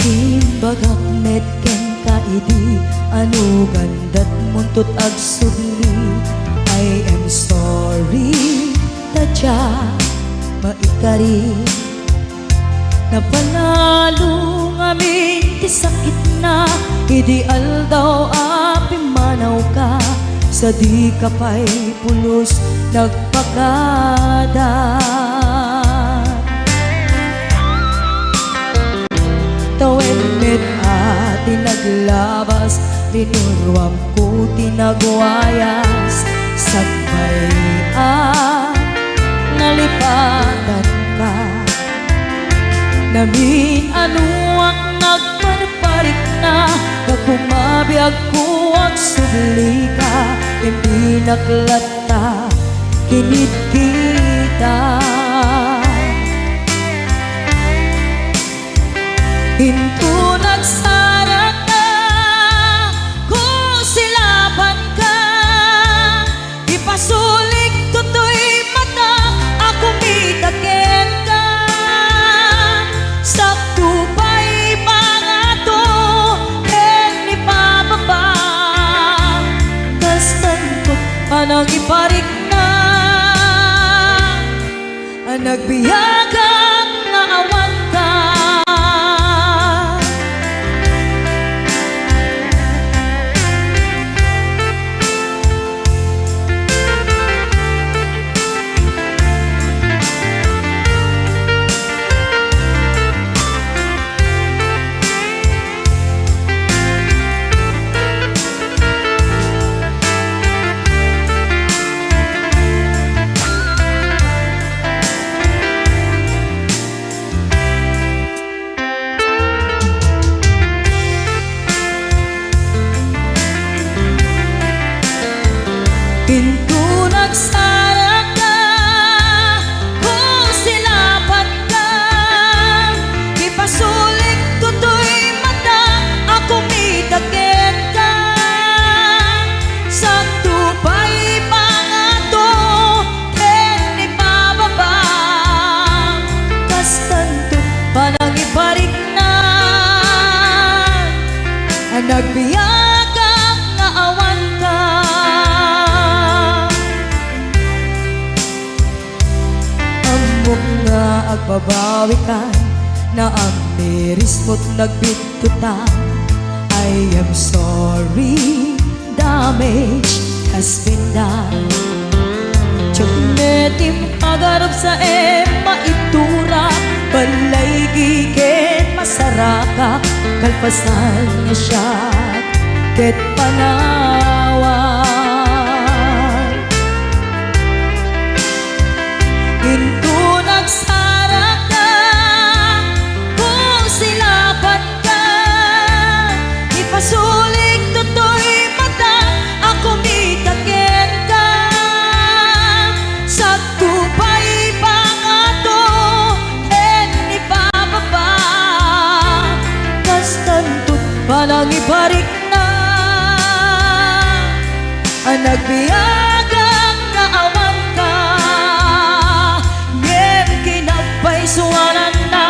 Timbagak met ken kaidi anu gandat muntut ag sugli. I am sorry tadya maikari napanalo ngamin ti sakit na ideal daw api manaw ka sa di kapay pulos nagpakada. Tawen met ati naglabas linurwam ko tinagwayas sabay nalipatan ka namin anuak nagparparik na nagkumabiyag ko ang subli ka hindi naklata kinit kita. Hinto nagsarat na kung silaban ka ipasulik tutoy mata ako mitaken ka sakto pa'y pangato ken ni pababa kastan ko anang iparik na nagbiyagang naawan ka. Hinto nagsarat ka kung silapan ka ipasulik tutoy mata ako mitaken ka sakto pa'y pangato ken ipababa kastanto panang iparik na nagbiyagang naawan ka. Nga agbabawi ka na ang miris mo't nagbitutan. I am sorry, damage has been done. Tiyagnetim agarap sa maitura balay giken masaraka kalpasan niya siya ket panawan. Hinto nagsarat ka kung silapan ka ipasulik tutoy mata ako mitaken ka sakto pa'y pangato ken ipababa kastantot panang iparik na nagbiyagang naawan ka. Suwanan na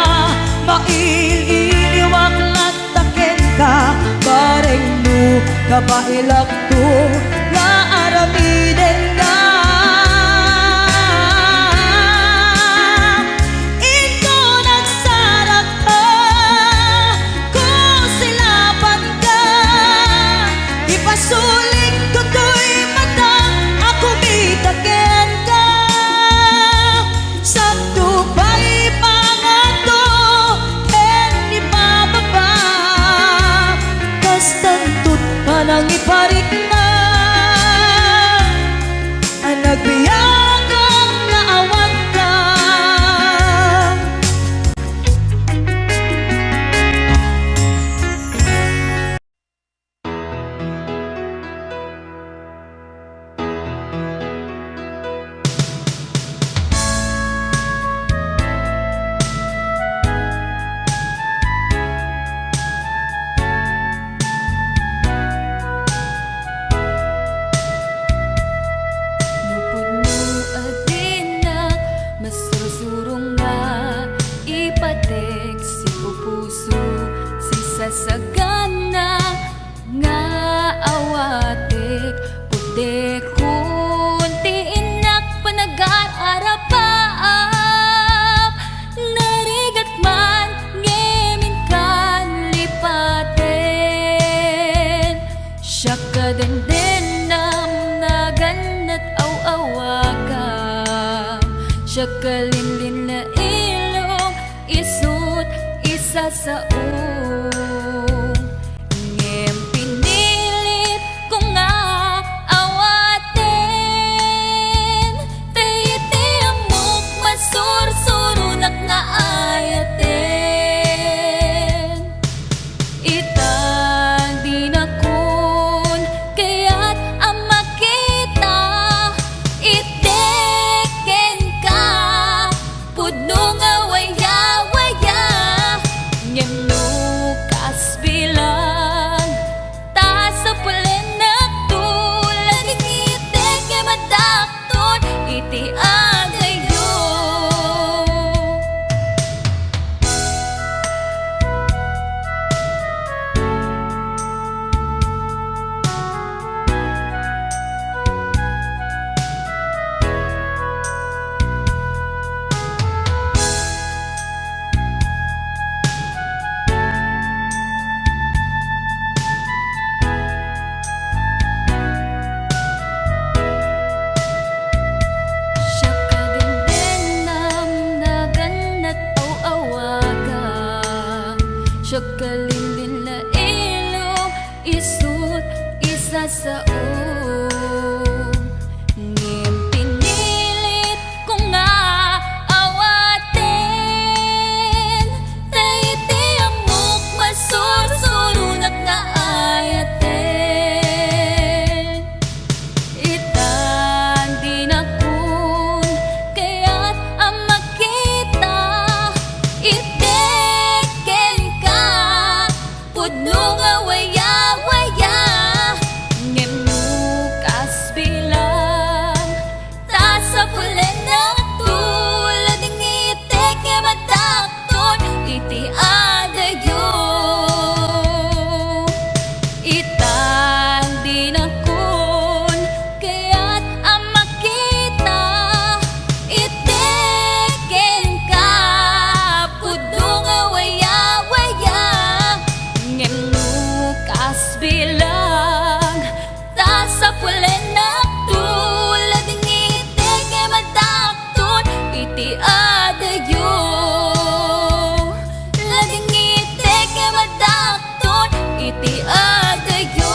maililiwag lataken ka bareng no kapailak to nga aramiden ka. Ito nagsarat ka kung silapan ka ipasulik tutoy mata ako mitaken ka sakto pa'y pangato ken ipababa kastantot panang iparik na sagana nga awatik puti kunti inak panag-aarapaap narigat man ngemin kan lipaten siya kadendenam naganat aw-awagam siya kalinlin na ilong isut isa sa ngem pinilit ko nga awaten tayiti amok masursurunak nga ayaten itang di na kun kaya't ang makita iteken ka pudno nga waya-waya ngem nukas bilang ta sa pulenak tulad itek nga madakton iti agayo. Siya kadendenam naganat aw-awagam siya kalinlin na ilong isut isa sa ngem pinilit ko nga awaten tayiti amok masursurunak nga ayaten itang di na kun kaya't ang makita iteken ka pudno nga waya-waya ngem nukas bilang ta sa pulenak tulad ng itek nga madakton iti adayo itang di na kun kaya't ang makita iteken ka pudno nga waya-waya ngem nukas bilang ta sa pulenak tulad ng itek nga madakton iti adayo lading itek nga madakton iti adayo.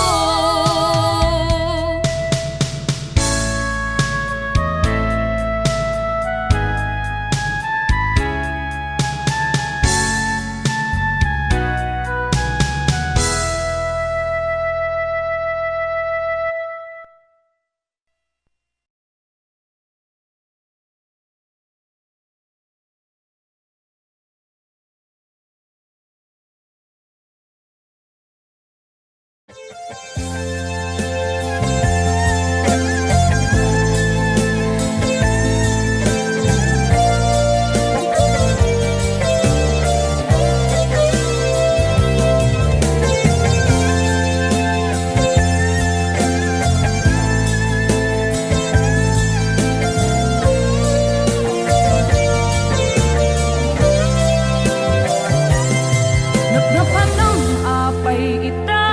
Nagnapanang apay ita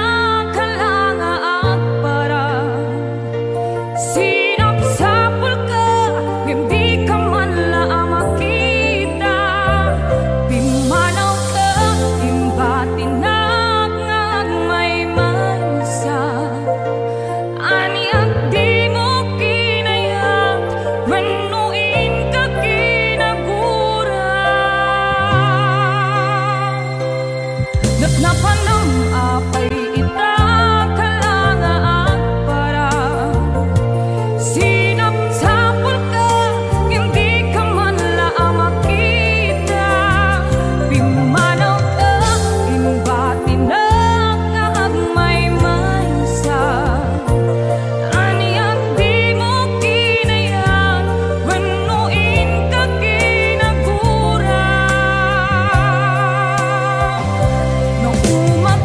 kalanga at para sinapsapul ka hindi ka man la makita pimanaw ka imbatinag ngag may mansa ani at di mo kinayang manuin ka kinagura napanam apay ita kalanga at para sinapsapul ka hindi ka man la makita pimanaw ka imbatinag ngag may mansa ani at di mo kinayang manuin ka kinagura. Nung umat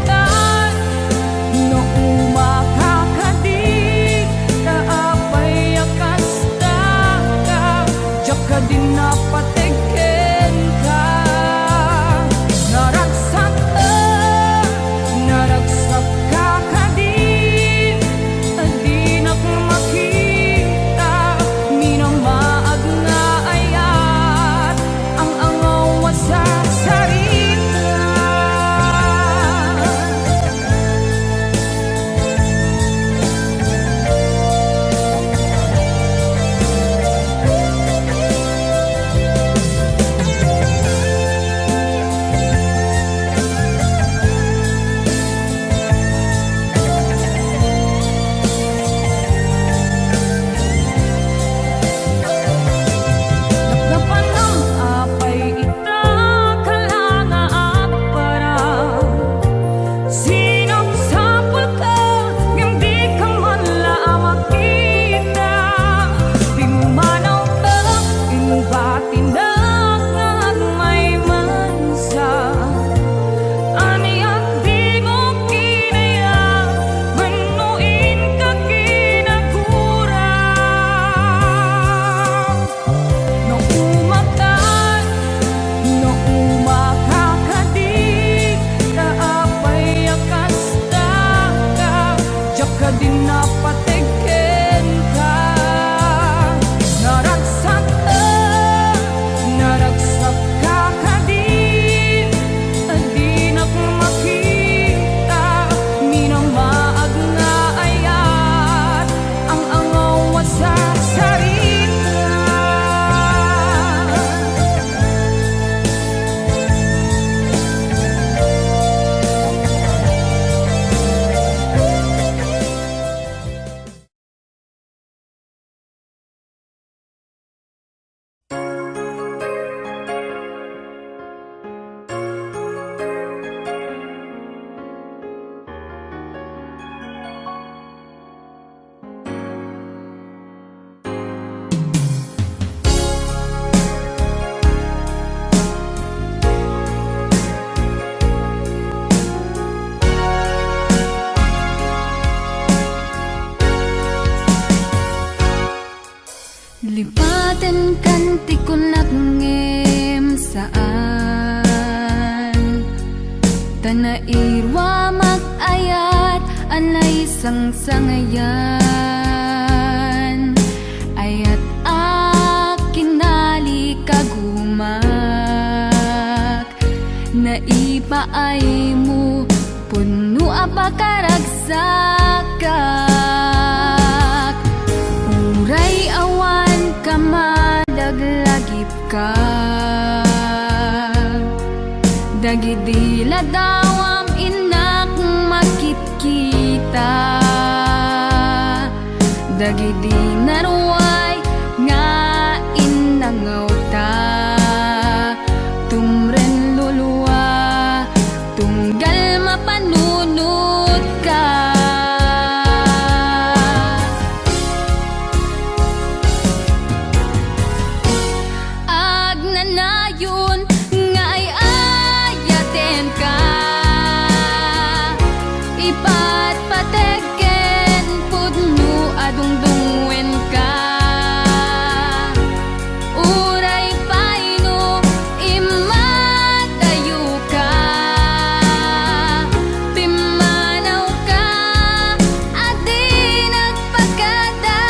Kanairwa mag-ayat anay sang-sangayan ayat akinali kagumak naipaay mo puno apakaragsakak uray awan kamadaglagip ka dagidila dawam inak makit-kita dagidi naruay nga inangaw ta tumren luluwa tunggal mapanunod ka agnanayon nga ay ayaten ka ipatpateken pudno adungdungwen ka uray paino imatayo ka pimanaw ka adi nagpagada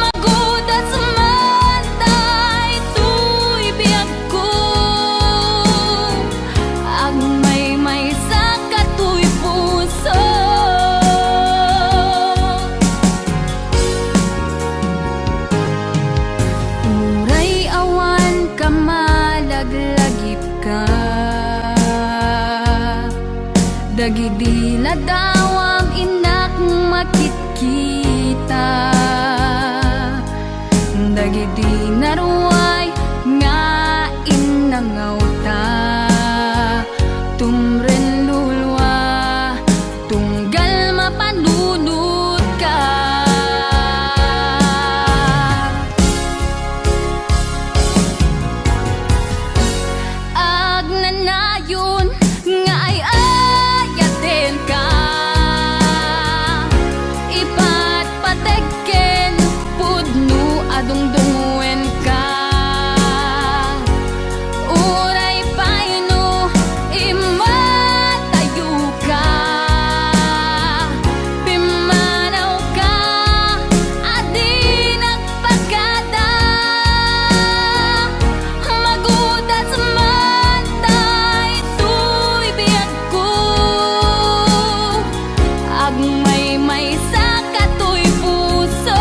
magudas man tay tuy biyag ko agmay sa katuy puso uray awan kamalaglagip ka dagidila dawam inak makit-kita dagidi naruay nga inangaw ta tumren lulwa tunggal mapanunod ka agnanayon nga ay ayaten ka ipatpateken pudno adungdungwen ka uray paino imatayo ka pimanaw ka adi nagpagada magudas man tay tuy biyag ko agmay sa katuy puso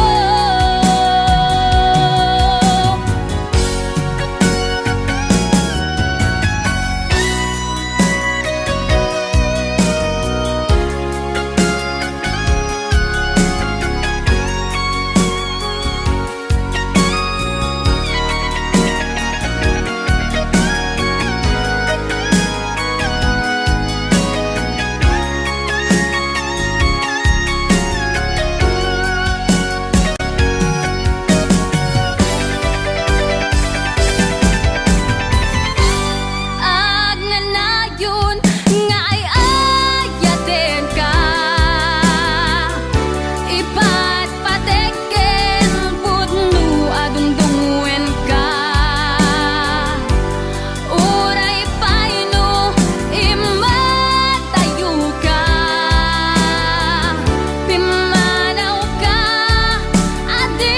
agnanayon nga ay ayaten ka ipatpateken pudno adungdungwen ka uray paino imatayo ka pimanaw ka adi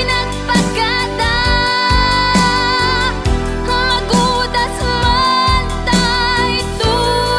nagpagada magudas man tay tuy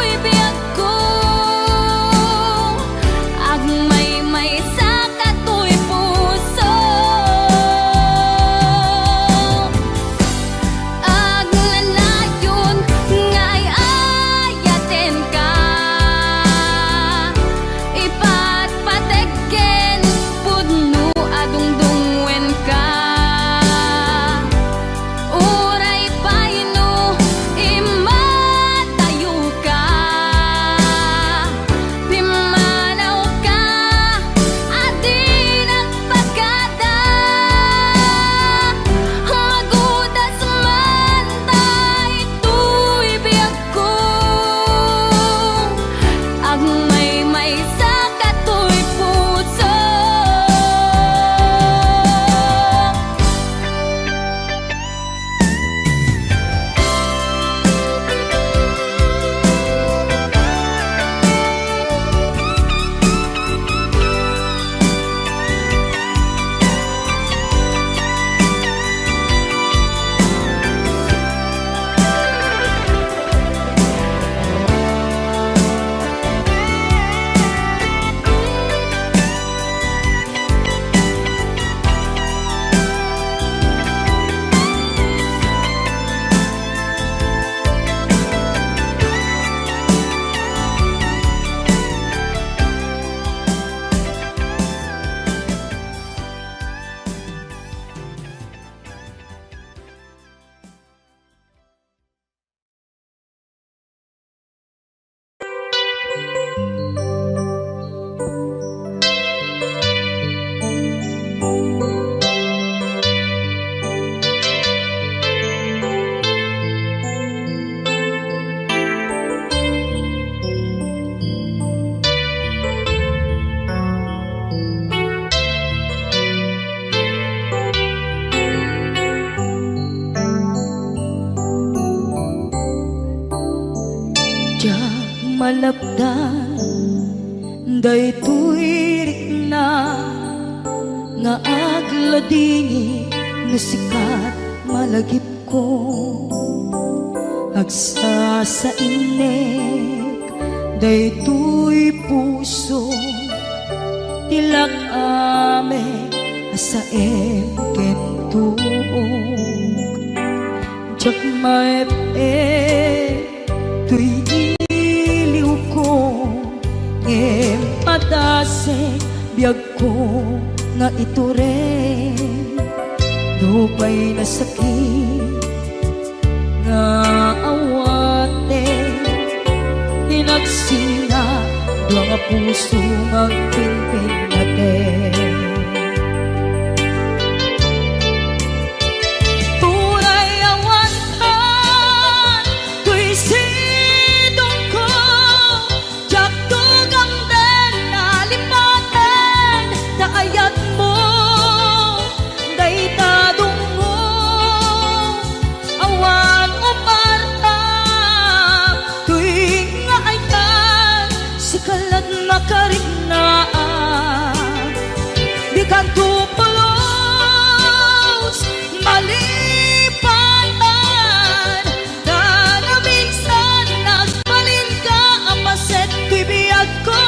malapdan daytoy rikna nga agladingi nga sikat malagip ko agsa sa inek daytoy puso tilak ame asaem kentuog jak maep tuy iliw ko ngem patase biyag ko nga ito rin dupay na sakit nga awate hinagsinga dua nga puso magpinpin natin turay awantan tuy sidong ko jak tugang den nalipaten kaayat mo daytadong mo awan upartap tuy nga ayan sikalat makarignaat di kan tupulos malipatan na minsan nagbalin ka apaset tuy biyag ko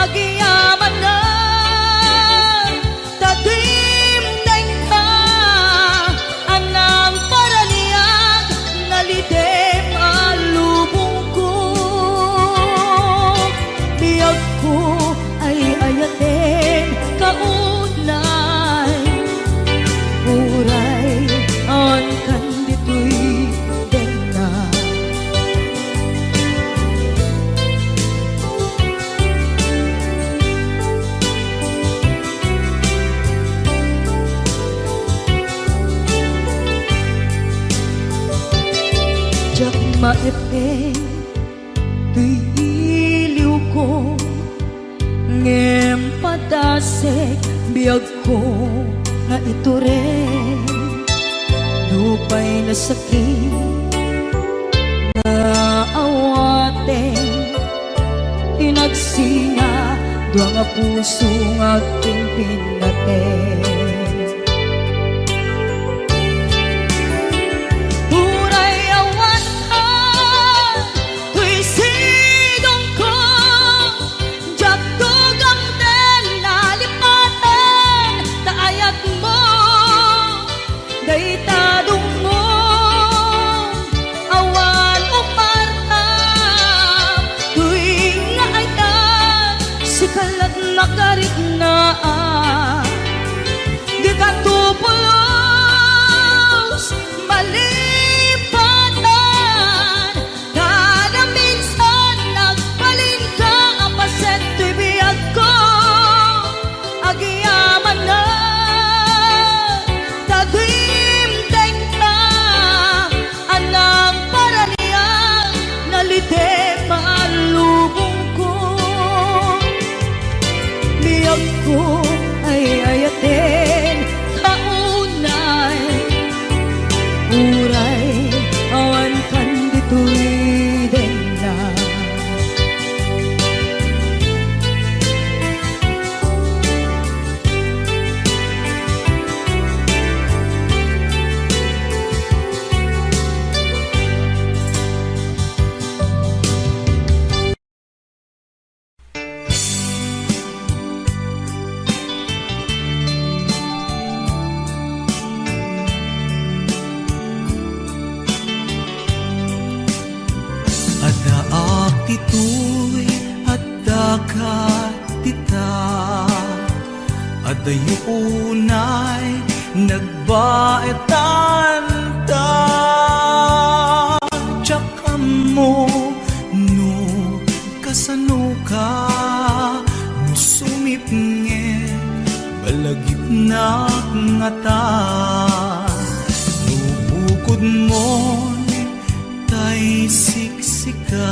agiyaman na tadimdeng ka anang paraliag nalidem alubong ko biyag ko ay ayaten kaunay uray an kanditoy denga jak maepe tuy iliw ko ngem padasek biyag ko nga ito rin dupay na sakit na awate inagsinga dua nga puso nga pingpin natin Huray awantan tuy sidong ko jak tugang den nalipaten kaayat mo daytadong mo awan upartap tuy nga ayan sikalat makarignaat di ka tupulos malipatan kada minsan nagbalin ka apaset tuy biyag ko agiyaman na tagimdeng ka anang paraliang nalite maalubong ko biyag ko ay ayaten kaunay uray awan kanditoy denga Adaak titoy at dakatita Adayo unay nagbaetan ta Tsaka mo no kasano ka no sumipnge balagip na ngata no bukod mo tay siksika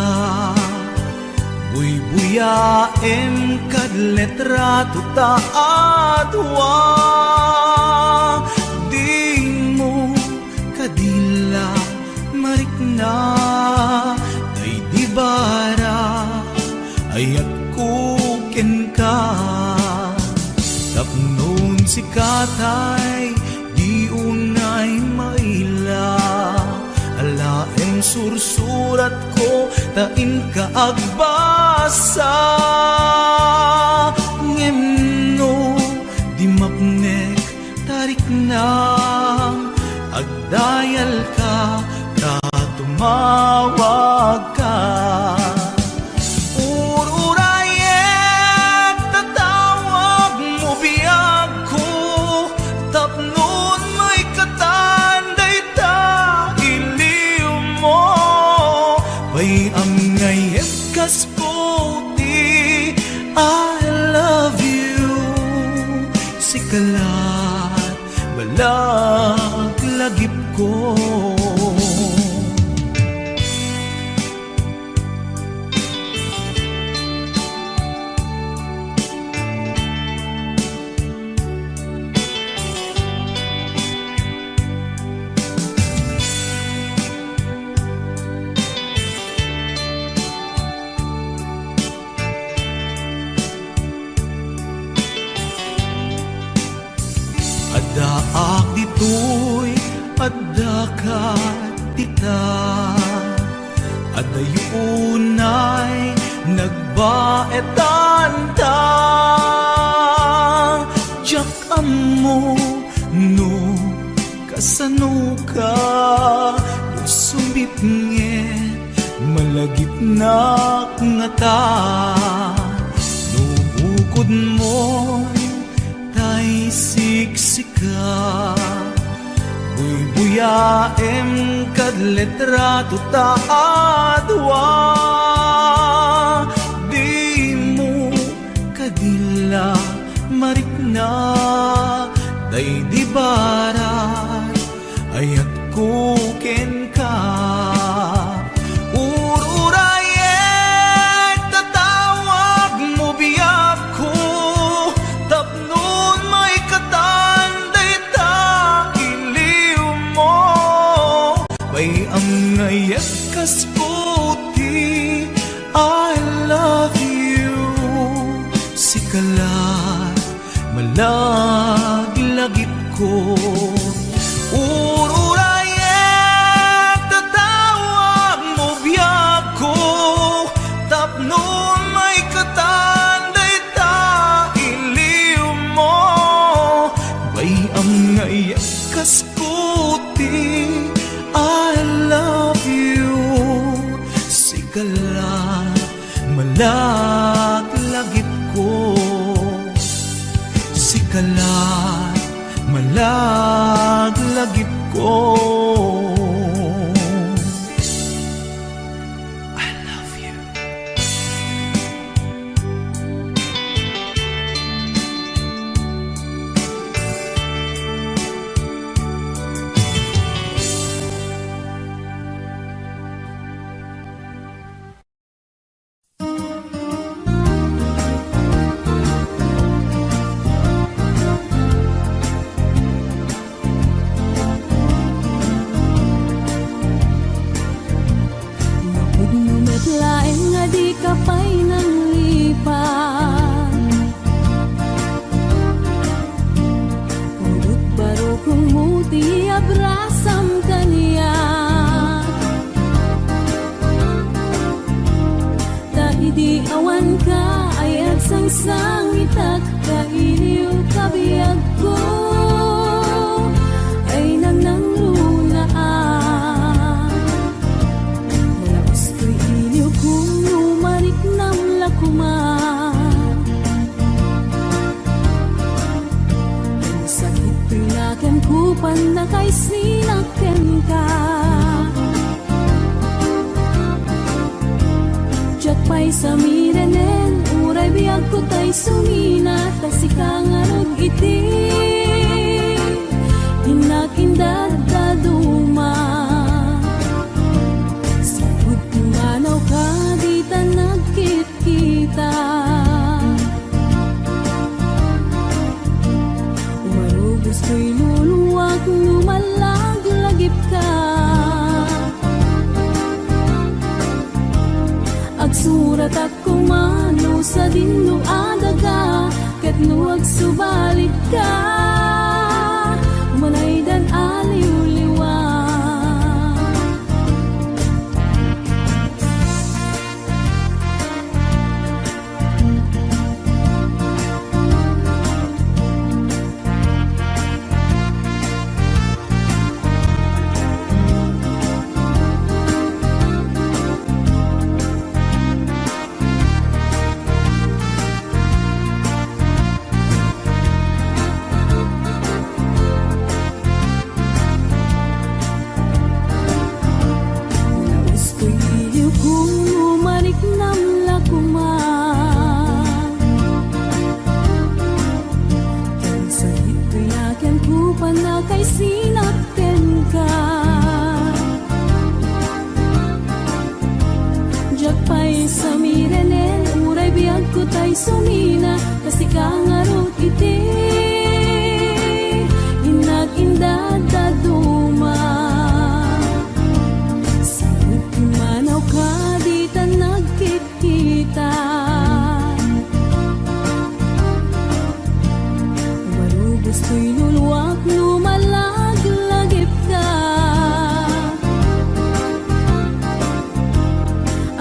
Buy-buyaem kad letrato ta adwa Di mo kadila marikna Tay di ba katay di unay maila alaeng sursurat ko tain ka agbasa ngemno di mapnek tarik na agdayal ka ta tumawag ka ururayek tatawag mo biyag ko tapnon may katanday ta iliw mo bay ang ngayet kas puti I love you sikalat balag lagip ko Adaak ditoy, adakat tita Adayunay, nagbaetan ta Diyak amo, no kasano ka No sumipngit, malagip na nga ta No bukod mo tay siksika Buy-buyaem kad letrato ta adwa Di mo kadila marikna Day di barat ayat ko ken ka Ururayek tatawag mo biyak ko tapnon may katanday ta iliw mo bay ang ngayat kas puti I love you sikalat malagilagip ko ururayek tatawag mo biyak ko tapnon may katanday ta iliw mo bay ang ngayat kas puti I love you sikalat malaglagip ko sikalat malaglagip ko I love you Pagnumet laeng nga di ka pa'y nanglipan Udot baro kung muti abrasam kaniya Ta idi awan ka ayat sang itak kailiw kabiyag ko ay nang lunaan Malaos ko'y iliw kung numarik nam lakuman Ang sakit pinakan kupan na kay sinaken ka Diyak pa'y samirenen uray biyag ko tay sumina tasikang arog iti Inakindag daduma Sipud kumanaw ka di ta nagkit-kita Umarugos ko'y luluwag lumalag-lagip ka Agsurat ako mano sa dinno adaga, ket nuag subalit ka, manay dan aliw-liwa. Kay sinakten ka, jakpay sa mirenen, uray biyag ko tay sumina, kasi kangarot iti, inag-indad daduma. Sa manaw ka, di ta nagkikita, marubos ko'y luluwak, lumalaglagip ka.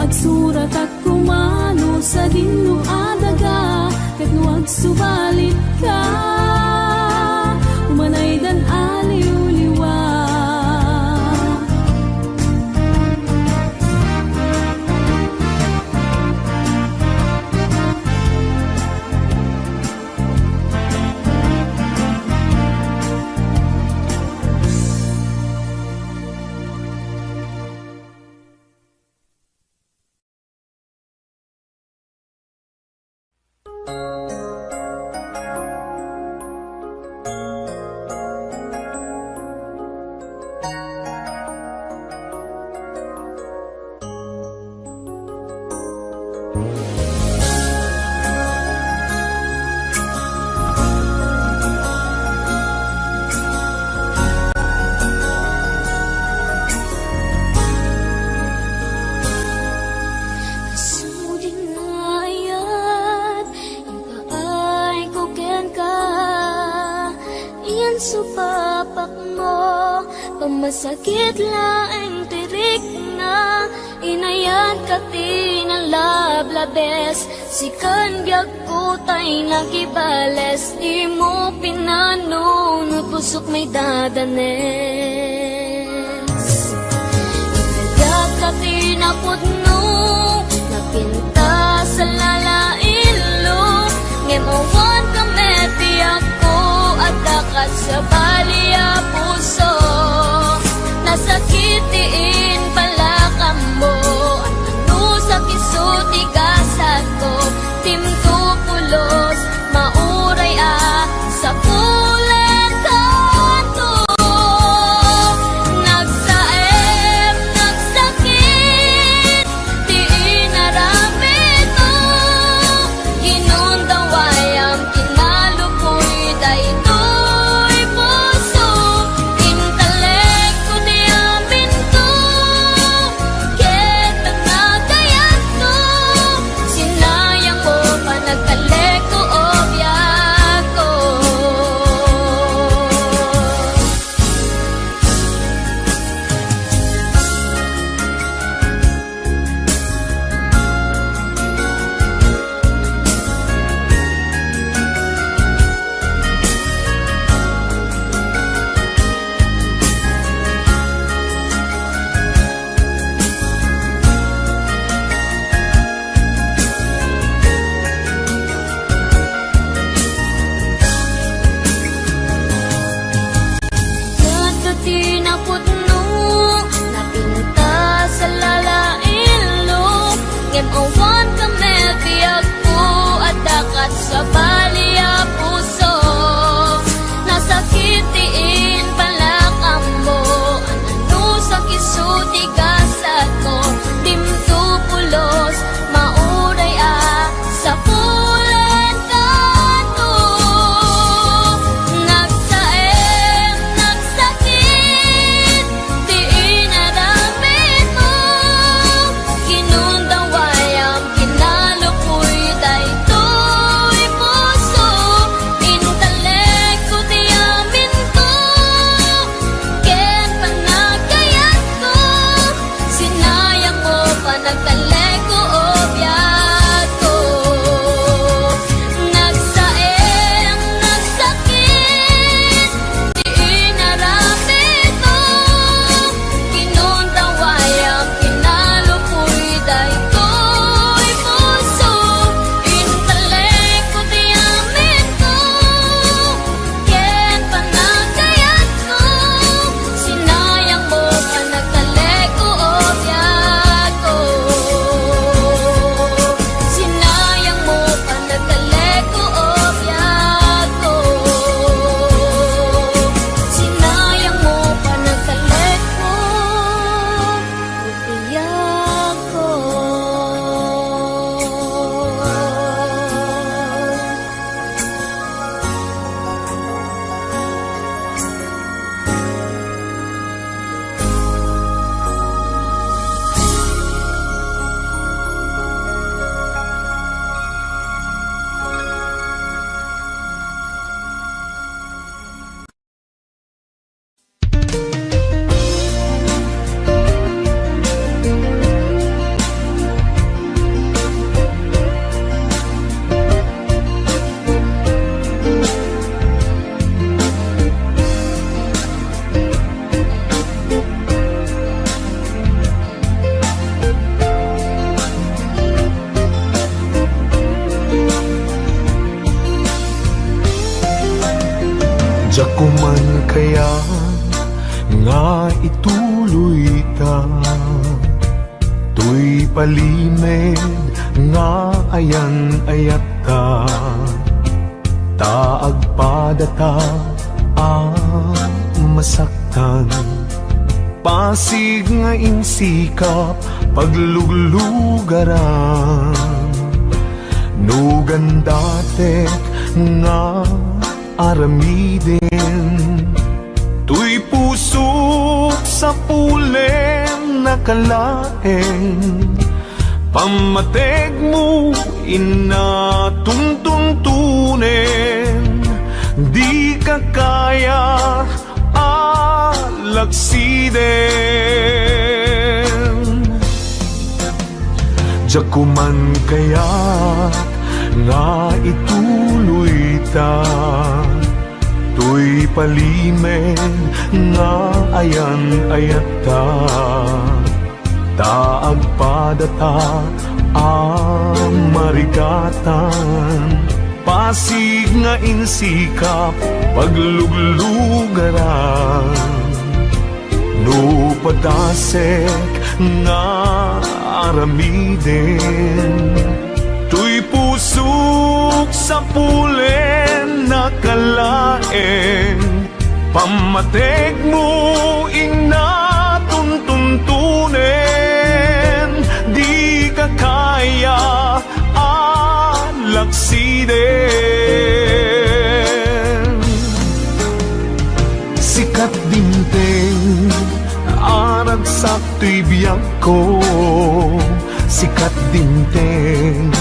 Agsurat ako mano sa dinno adaga, ket nuag subalit ka, umanay dan aliw-liwa. Supapak mo, pamasakit laeng tirik na, inayan ka tinalablabes, sikan biag ko tay nagibales, di mo pinanunod, pusok may dadanes. Inagad ka tinapudno, napinta sa lalailo, ngemawan ka meti ako, at dakat sa baliya puso, nasakitiin pala ka mo, ano sa kisuti gasat ko, timto pulos, mauray sa pulen kanto. Nagsaem, nagsakit, di inaramit mo, ginundaway ang kinalupoy daytoy puso, intalek ko di ang binto, ket ang nagayat ko, sinayang mo pa nagkalek ko o biyak ko. Tinapudno, napinta sa lalailo, ngem awan ka mebiyag ko, at dakat sa baliya puso, nasakitiin pala ka mo, ano sa kisuti gasat ko, dimto pulos, mauray sa pulen kanto. Nagsaem, nagsakit, di inaramit mo, ginundaway ang Ako man kaya nga ituloy ta, tuy palimed nga ayan ayat ta, taag padata masaktan, pasig nga insikap pagluglugaran, nugan datek nga aramiden, tuy pusok sa pulen nakalaeng, pamateg mo inatuntuntunen, di ka kaya alaksiden. Jakuman kaya nga ituloy ta, tuy palimed nga ayan ayat ta, taag padata marigatan, pasig nga insikap pagluglugaran, no padasek nga aramiden, tuy pusok sa pulen nakalaeng, pamateg mo inatuntuntunen, di ka kaya alaksiden. Sikat dinteng arag sakto'y biyag ko, sikat dinteng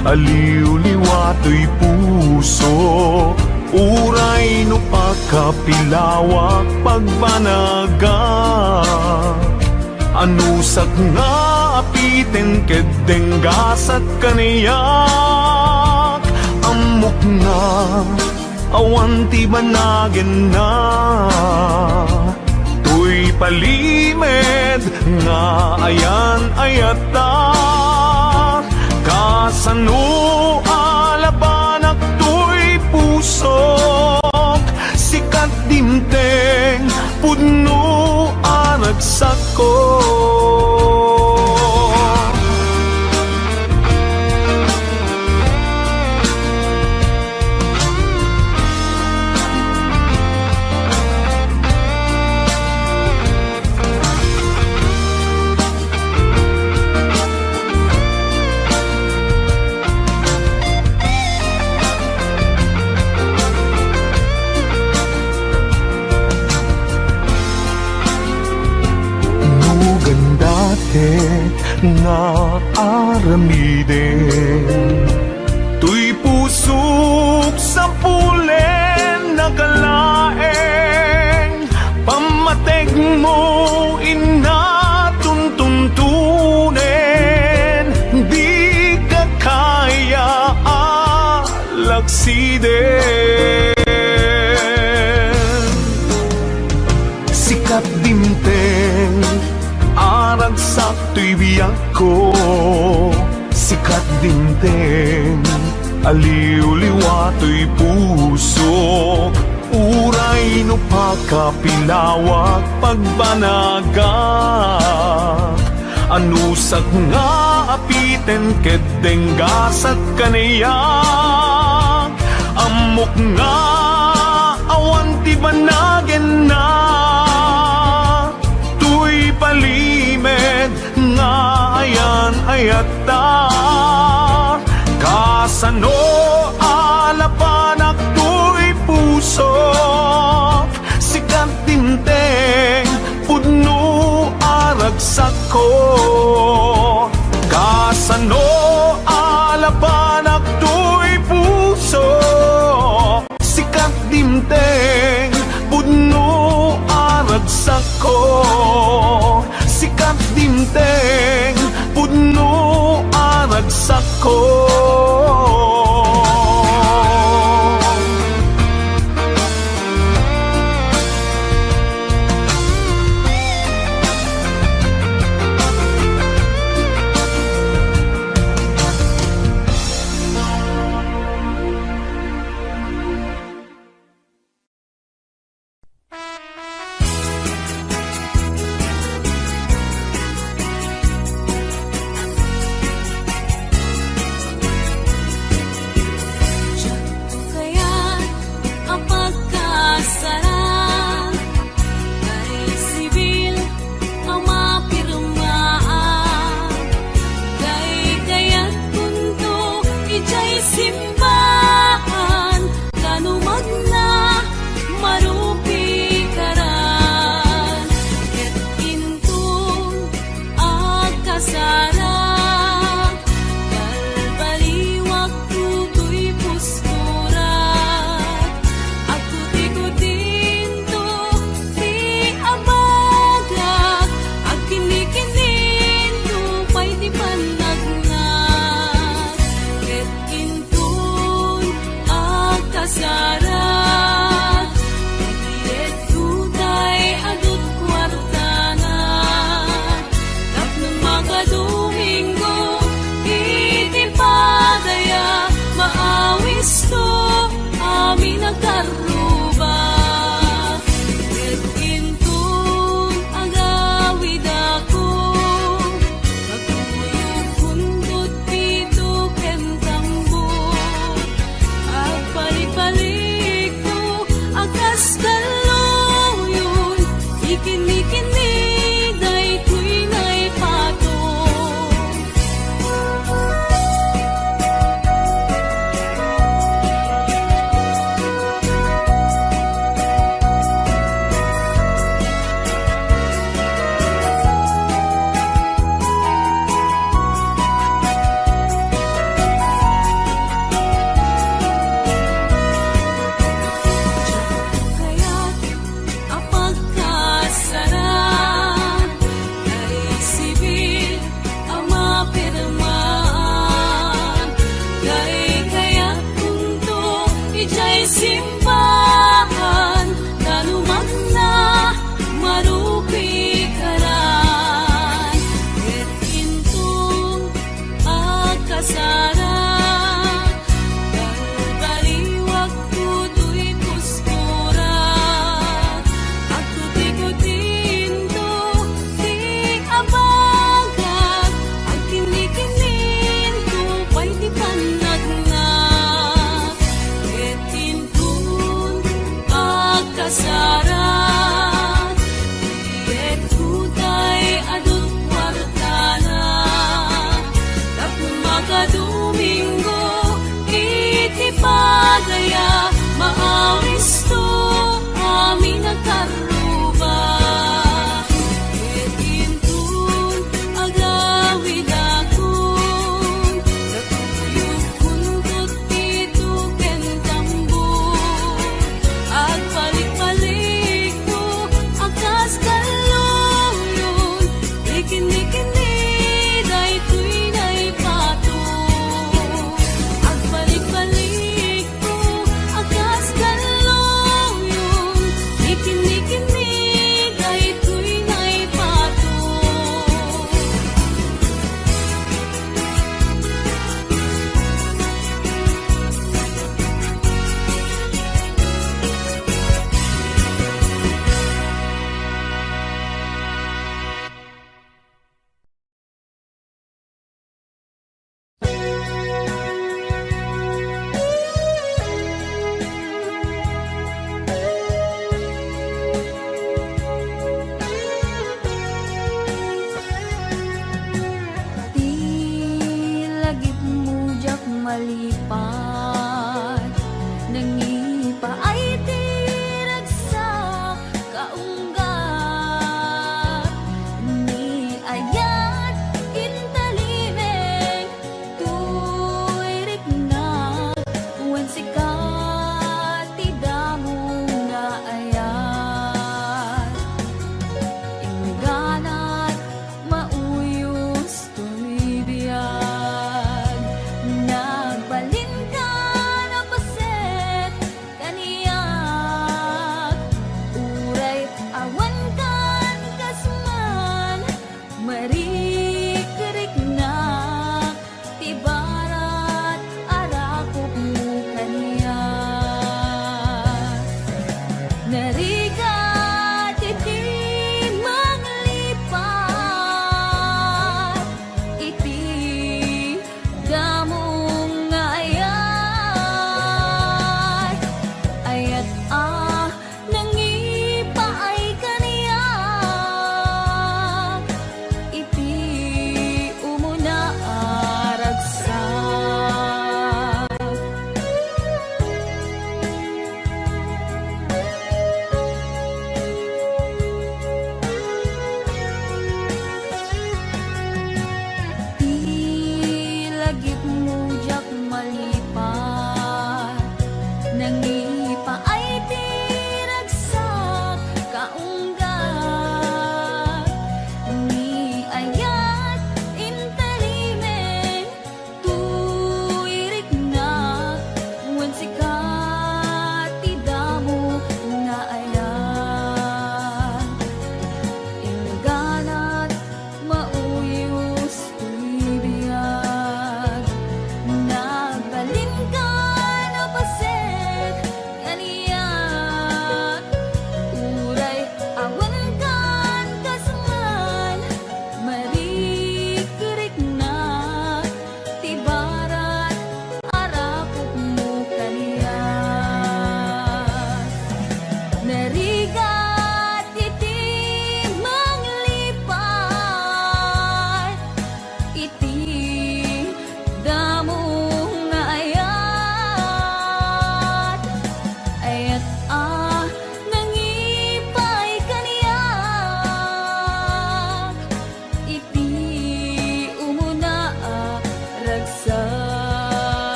aliw-liwato'y puso, uray no pagkapilawak pagbanaga, anusak nga apiten kedenggasat kaniyak, amok nga awan ti banagin na, tuy palimed nga ayan ayata, kasano alabanak tuy pusok, sikat dimteng pudno aragsak ko. Nga aramiden, tuy pusok sa pulen nakalaeng, pamateg mo inatuntuntunen, di ka kaya alaksiden. Sikat dimteng arag sakto'y biyag ko, sikat dinteng aliw-liwato'y puso, uray no pakapilawak pagbanaga, anusak nga apiten kedenggasat kaniyak, amok nga awan ti banagin na, tuy palimed nga ayan ayata, kasano alapanak tuy pusok, sikat dinteng pudno aragsak ko, kasano alapanak tuy pusok, sikat dinteng pudno aragsak ko, sikat dinteng pudno aragsak ko. simbahan, kalumag na marupi karan. Ket intong akasaran, baliwag kuto'y puskura. Ako tikutinto, di abagat, ang kinikininto, pa'y di panagnak. Ket intong akasaran, ket kutay adut kwartana. Tapos makadomingo, iti pagaya, maawis to amin ang karuba. Ket intong agawid akong, natuyog kuntot dito ken tambo. Agbalik-balik mo, akas kaluyon, ikini-kini, daytoy na'y pato. Agbalik-balik mo, akas kaluyon, ikini-kini, daytoy na'y pato. Di lagip mo jak malipad, nangipa ay tirag sa kaunggat. Ni ayat intalimeng tuirik na, wen sikat tidamong na ayat. Ingganat mauyos tuloy biyag, nagbalik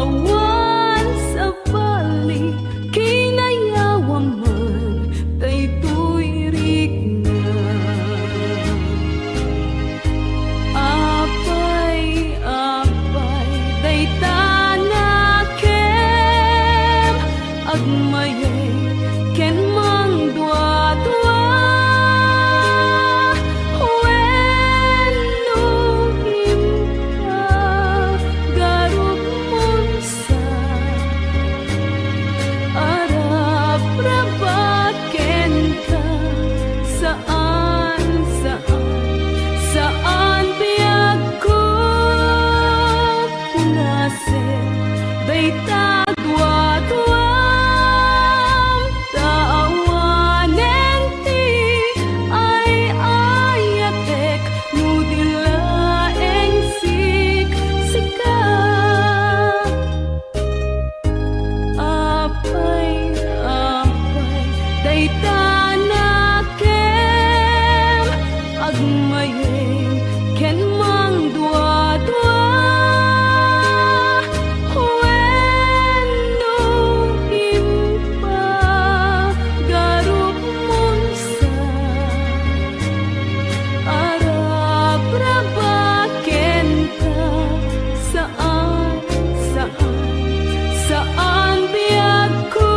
awan sa balik kinayawan man daytoy rigna. Apay daytanakem agmayay ken mang dua-dua. Wenno impa garup monsa arap rabaken ka saan biag ko punase dayta dua-duam taawanen ti ay ayatek nudilaeng siksika. Apay daytanakem agmayay ken mang dua-dua. Wenno impa garup monsa arap rabaken ka saan biag ko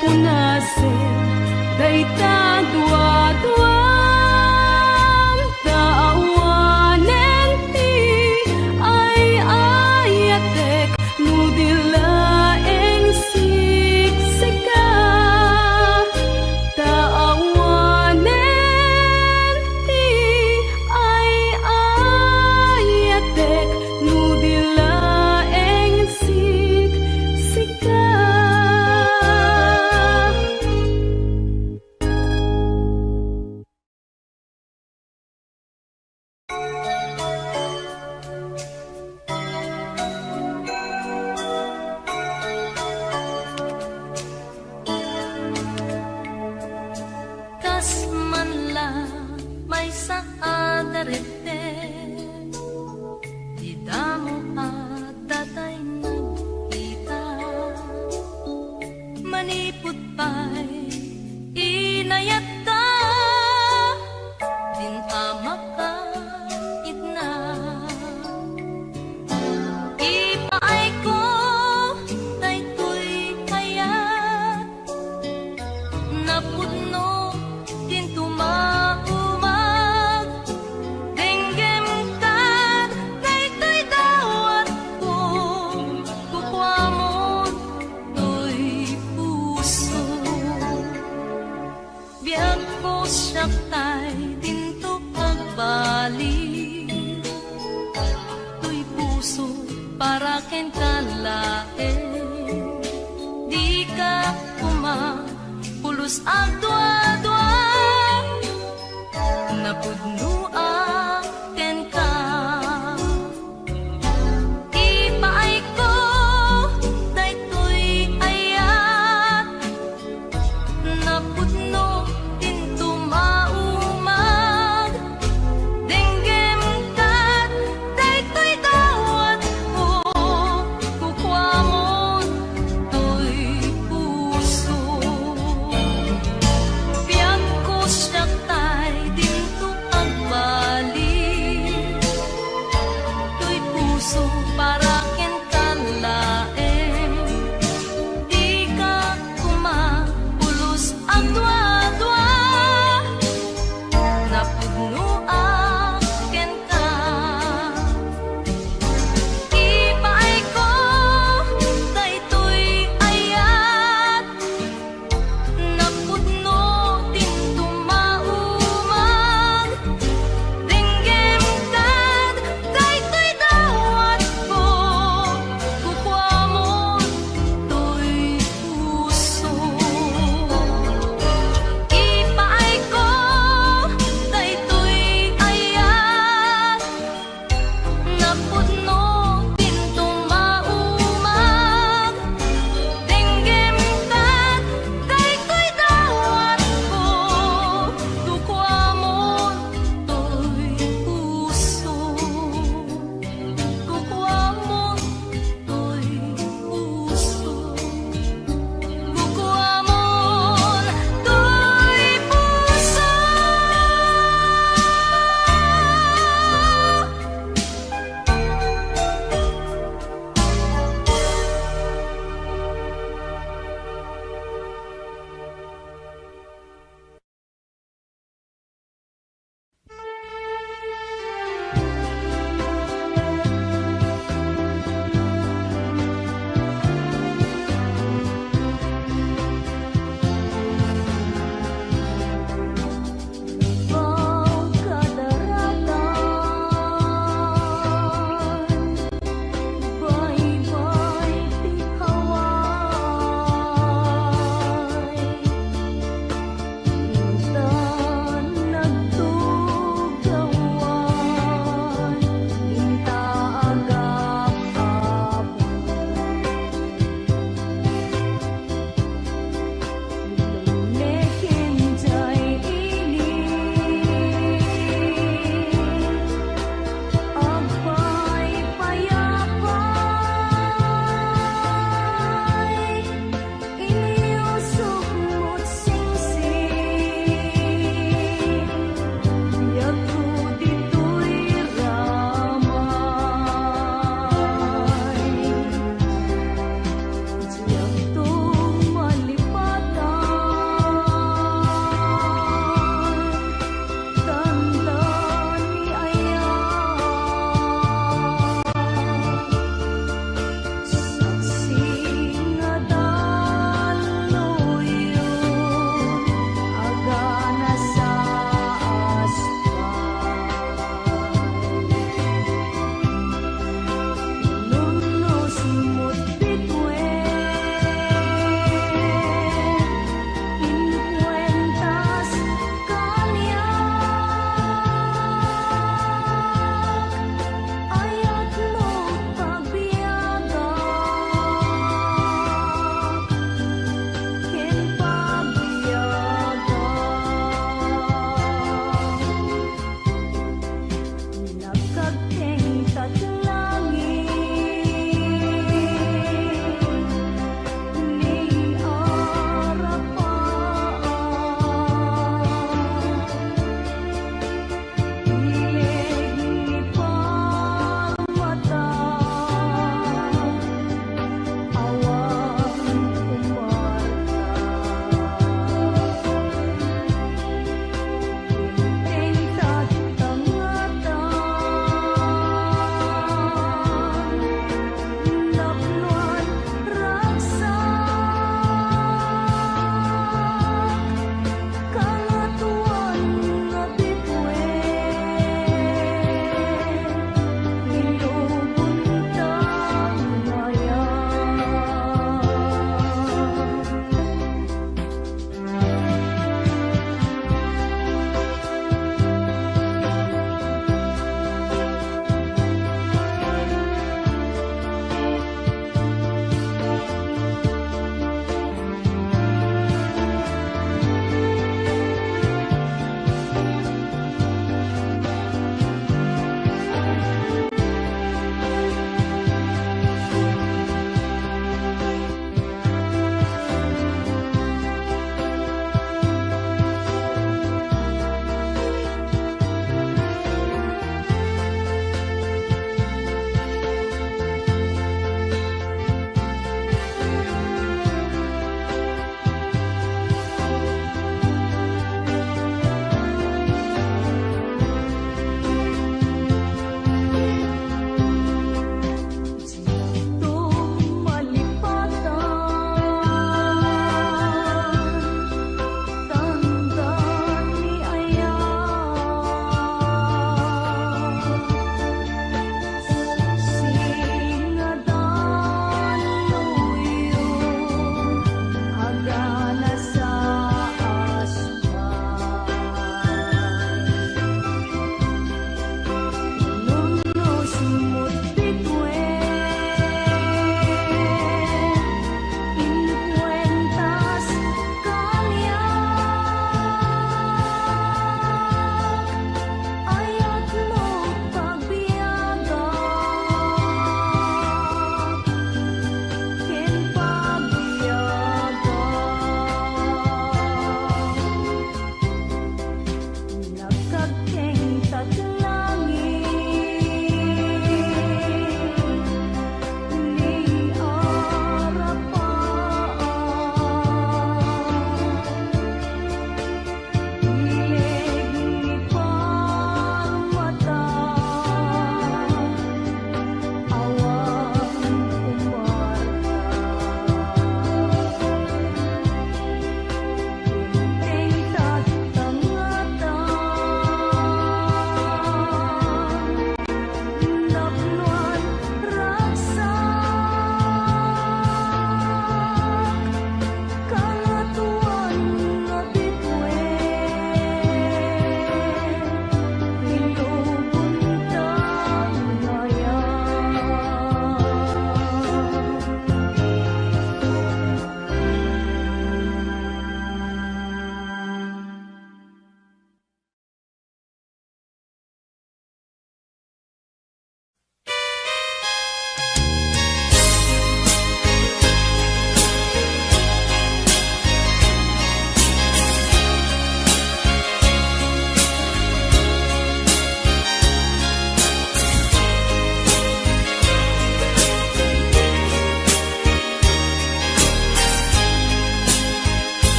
punasen dayta dua-duam taawanen ti ay ayatek nudilaeng siksika. Taawanen ti ay ayatek nudilaeng siksika. Kas manla may saadarete di damo at datay nagkita maniput pa'y inayat ka din hamak ka itna ipaay ko daytoy hayat napudno din tumaumag denggem ka daytoy dawat ko kukwamon to'y puso biag ko siyaktay dinto pagbalik to'y puso para ken kalae di ka pulos ang dua-dua napudno aken ka ipaay ko daytoy ayat napudno din tumaumag denggem ka daytoy dawat ko kukwamon to'y puso biag ko siyaktay dinto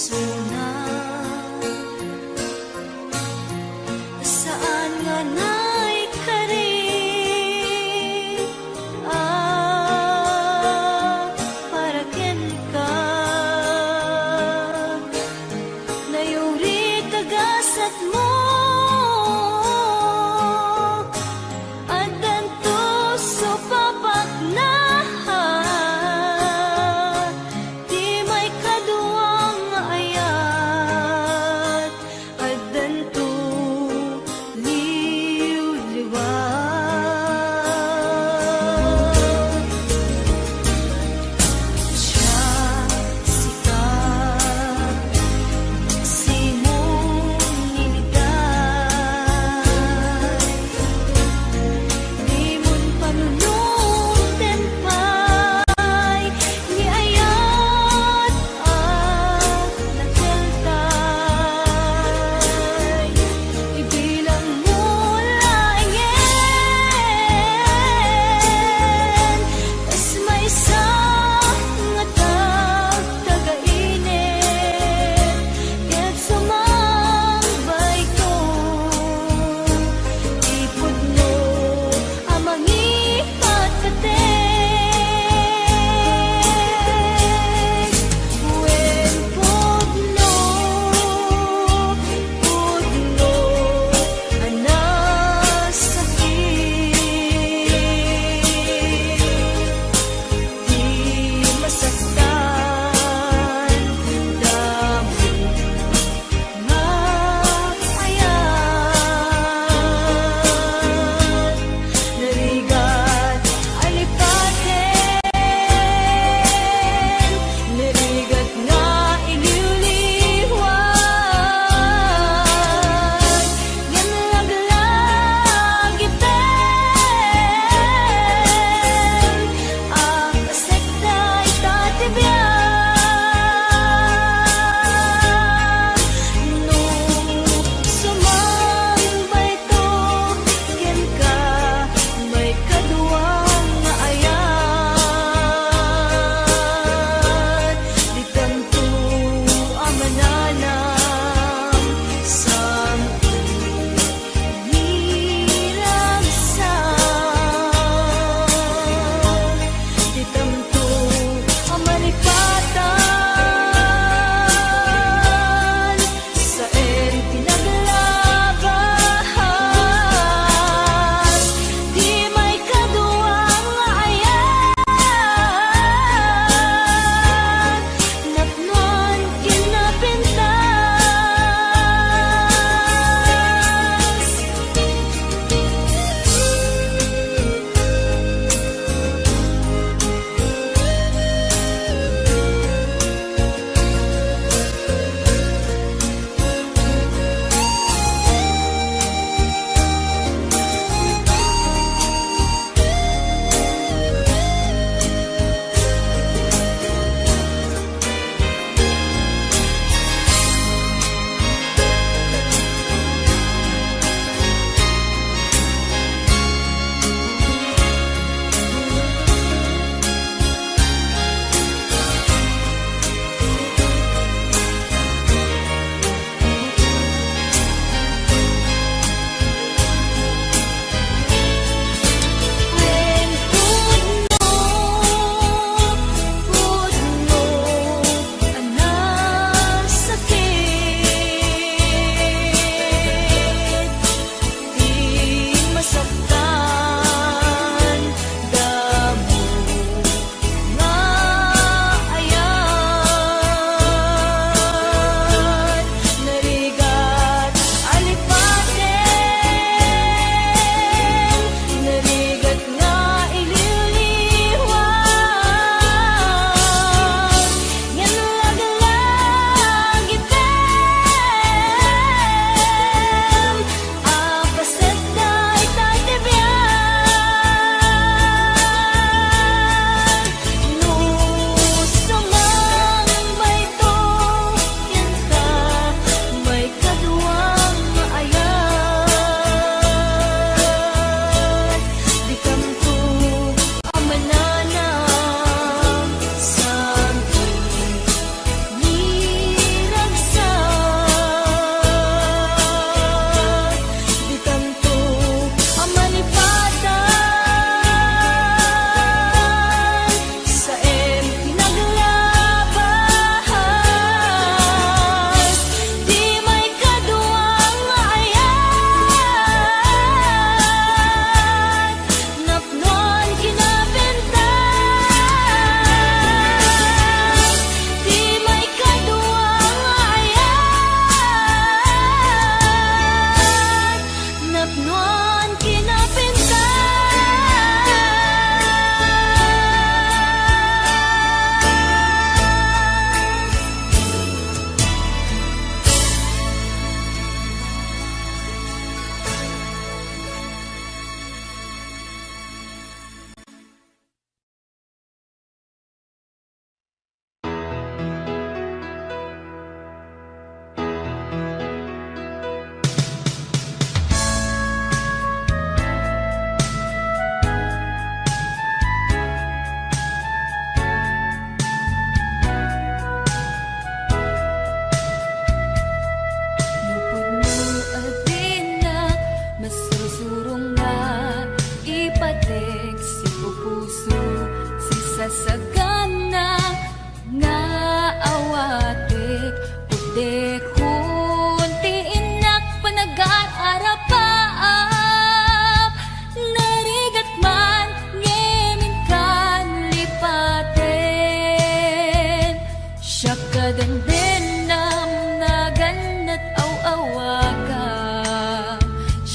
suna. Saan nga na'y kari para ken ka nayuri tagasat mo at danto so papak na di may kaduwang aya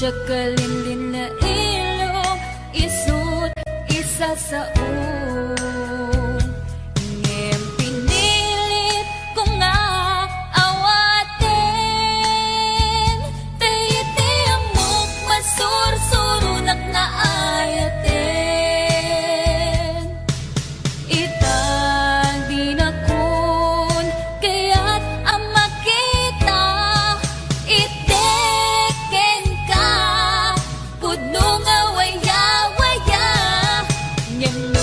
Jakalinlin na ilong isut isa sa ngem pinilit ko nga awatin tayiti amok masursurunak na ayatin itang dinakon kaya't ang makita iteken ka pudno nga waya-waya ngem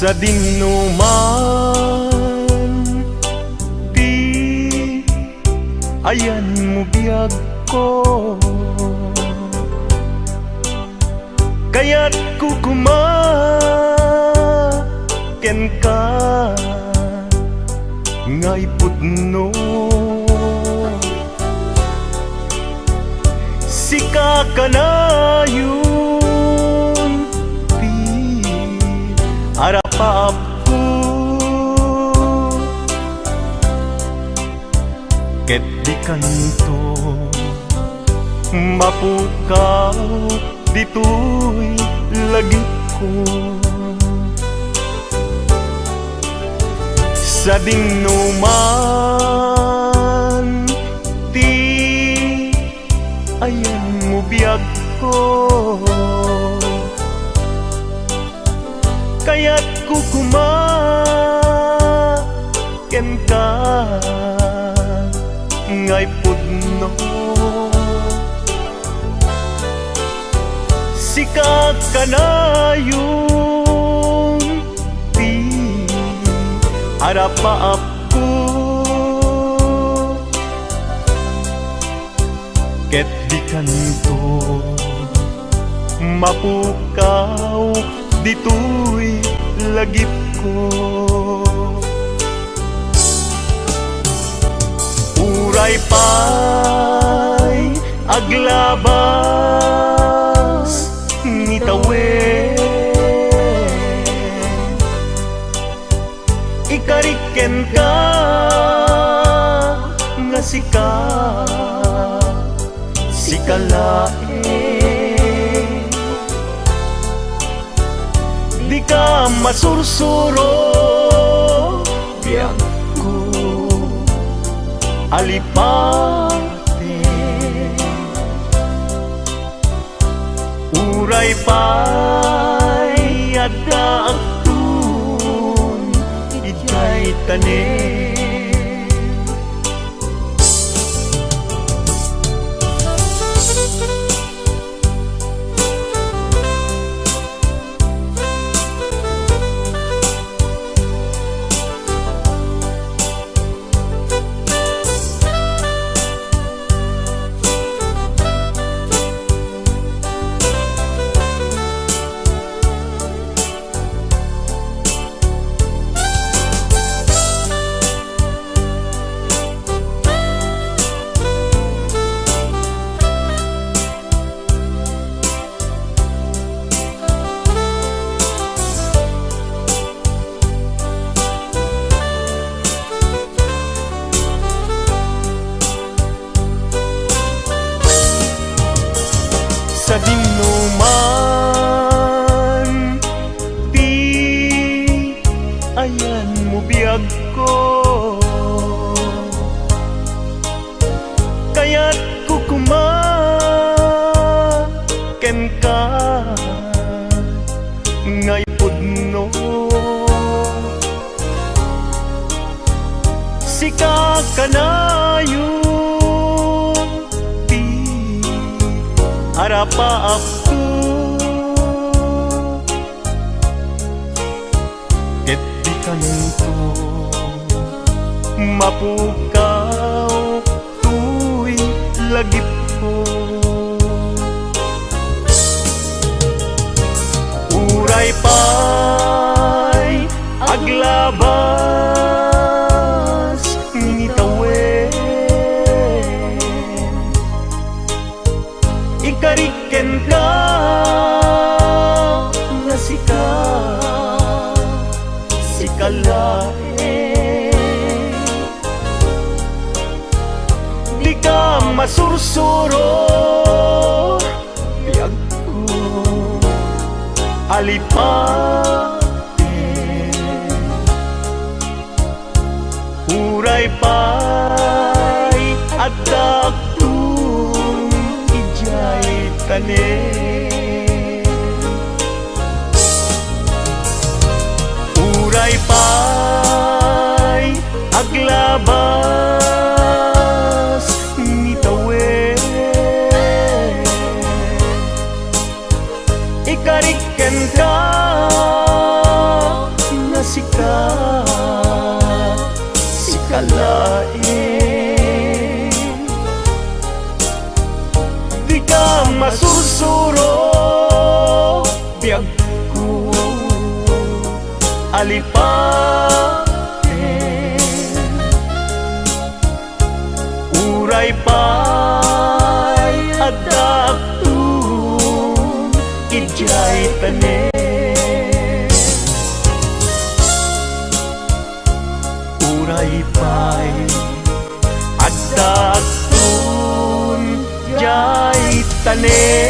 sa dinuman di ayan mo biyag ko, kaya't kukumaken ka ngay pudno. Sika ka na yun di arapap ko, ket di kanto mapukaw dito'y lagi ko. Sa dinuman di ayan mo biyag ko, kaya't kukumaken ka ngay pudno. Sika ka na yung di arapaap ko, ket di kanto mapukaw dito'y lagip ko. Uray pa'y aglabas ni tawen, ikariken ka nga sika sikalae, di ka masursuro biyag ko alipate. Uray pa'y adda agtun ijay tanen, sa dinuman di ayan mo biyag ko, kaya't kukumaken ka ngay pudno. Sika ka na yung di arapaap ko, ket di kanto mapukaw tu'y lagip ko. Uray pa'y aglabas ni tawen, ikariken ka nga sika sikalae, di ka masursuro biyag ko alipate. Uray pa'y adda agtun ijay tanen, uray pa'y aglabas ni tawen, ikariken ka Uray pay adakton ijay tanen. Uray pay adakton jay tanen.